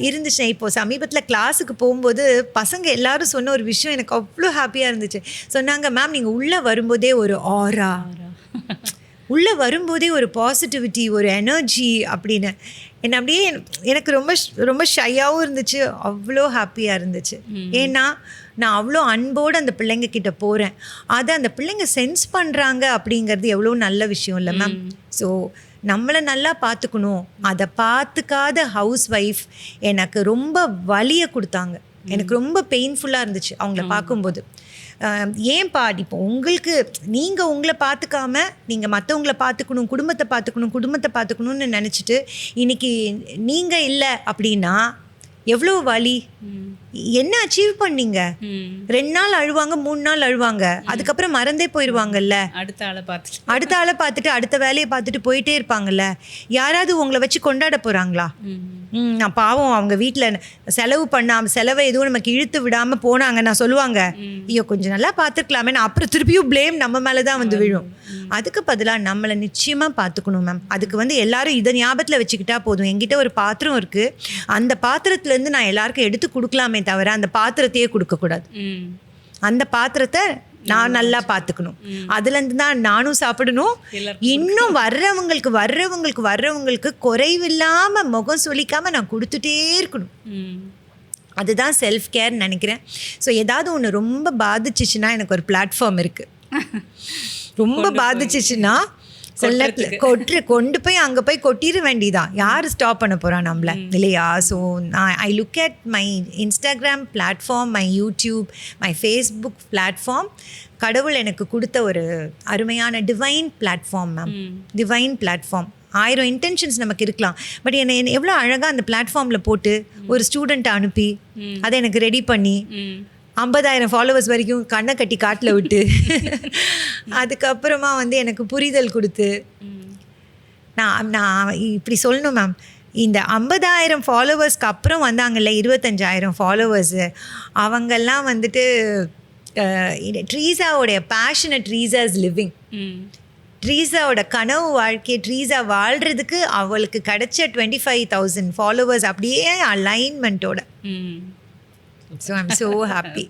இருந்துச்சு. இப்போது சமீபத்தில் கிளாஸுக்கு போகும்போது பசங்க எல்லாரும் சொன்ன ஒரு விஷயம் எனக்கு அவ்வளோ ஹாப்பியாக இருந்துச்சு. சொன்னாங்க, மேம் நீங்கள் உள்ளே வரும்போதே ஒரு ஆரா, உள்ளே வரும்போதே ஒரு பாசிட்டிவிட்டி, ஒரு எனர்ஜி அப்படின்னு. என்ன அப்படியே எனக்கு ரொம்ப ரொம்ப ஷையாகவும் இருந்துச்சு, அவ்வளோ ஹாப்பியாக இருந்துச்சு. ஏன்னா நான் அவ்வளோ அன்போடு அந்த பிள்ளைங்க கிட்ட போகிறேன். அதை அந்த பிள்ளைங்க சென்ஸ் பண்ணுறாங்க அப்படிங்கிறது எவ்வளோ நல்ல விஷயம் இல்லை மேம். ஸோ நம்மளை நல்லா பார்த்துக்கணும். அதை பார்த்துக்காத ஹவுஸ் ஒய்ஃப் எனக்கு ரொம்ப வலியை கொடுத்தாங்க. எனக்கு ரொம்ப பெயின்ஃபுல்லாக இருந்துச்சு அவங்கள பார்க்கும்போது. ஏன்பா இப்போ உங்களுக்கு நீங்கள் உங்களை பார்த்துக்காம நீங்கள் மற்றவங்கள பார்த்துக்கணும், குடும்பத்தை பார்த்துக்கணும்னு நினச்சிட்டு இன்றைக்கி நீங்கள் இல்லை அப்படின்னா எவ்வளோ வலி. என்ன அச்சீவ் பண்ணீங்க? 2 நாள் அழுவாங்க, 3 நாள் அழுவாங்க, அதுக்கப்புறம் மறந்தே போயிடுவாங்கல்ல. அடுத்த ஆளை பார்த்துட்டு அடுத்த வேலையை பார்த்துட்டு போயிட்டே இருப்பாங்கல்ல. யாராவது உங்களை வச்சு கொண்டாட போகிறாங்களா? நான் பாவம் அவங்க வீட்டில் செலவை எதுவும் நமக்கு இழுத்து விடாமல் போனாங்க. நான் சொல்லுவாங்க, ஐயோ கொஞ்சம் நல்லா பார்த்துருக்கலாமே. நான் அப்புறம் திருப்பியும் ப்ளேம் நம்ம மேலே தான் வந்து விழும். அதுக்கு பதிலாக நம்மளை நிச்சயமாக பார்த்துக்கணும் மேம். அதுக்கு எல்லாரும் இதை ஞாபகத்தில் வச்சுக்கிட்டா போதும். என்கிட்ட ஒரு பாத்திரம் இருக்குது, அந்த பாத்திரத்துலேருந்து நான் எல்லாருக்கும் எடுத்து கொடுக்கலாமே தவிர அந்த பாத்திரத்தையே கொடுக்கக்கூடாது. அந்த பாத்திரத்தை நான் நல்லா பார்த்துக்கணும். அதுலேருந்து தான் நானும் சாப்பிடணும். இன்னும் வர்றவங்களுக்கு குறைவில்லாமல் முகம் சொல்லிக்காமல் நான் கொடுத்துட்டே இருக்கணும். அதுதான் செல்ஃப் கேர்ன்னு நினைக்கிறேன். ஸோ ஏதாவது ஒன்று ரொம்ப பாதிச்சிச்சுன்னா எனக்கு ஒரு பிளாட்ஃபார்ம் இருக்குது. ரொம்ப பாதிச்சிச்சுன்னா கொண்டு போய் அங்கே போய் கொட்டிட வேண்டியதான். யார் ஸ்டாப் பண்ண போகிறா நம்மளை, இல்லையா? So I look at my Instagram platform, my YouTube, my Facebook platform. கடவுள் எனக்கு கொடுத்த ஒரு அருமையான divine platform ma'am. Divine platform. 1000 intentions நமக்கு இருக்கலாம். பட் என்னை எவ்வளோ அழகாக அந்த பிளாட்ஃபார்மில் போட்டு ஒரு ஸ்டூடெண்ட்டை அனுப்பி அதை எனக்கு ரெடி பண்ணி 50,000 ஃபாலோவர்ஸ் வரைக்கும் கண்ணை கட்டி காட்டில் விட்டு அதுக்கப்புறமா எனக்கு புரிதல் கொடுத்து நான் இப்படி சொல்லணும் மேம். இந்த 50,000 ஃபாலோவர்ஸ்க்கு அப்புறம் வந்தாங்கல்ல 25,000 ஃபாலோவர்ஸு, அவங்கெல்லாம் ட்ரீஸாவோடைய பேஷனை ட்ரீஸாஸ் லிவிங், ட்ரீஸாவோட கனவு வாழ்க்கையை ட்ரீஸா வாழ்கிறதுக்கு அவளுக்கு கிடைச்ச 25,000 ஃபாலோவர்ஸ் அப்படியே அலைன்மெண்ட்டோட. So I'm so happy.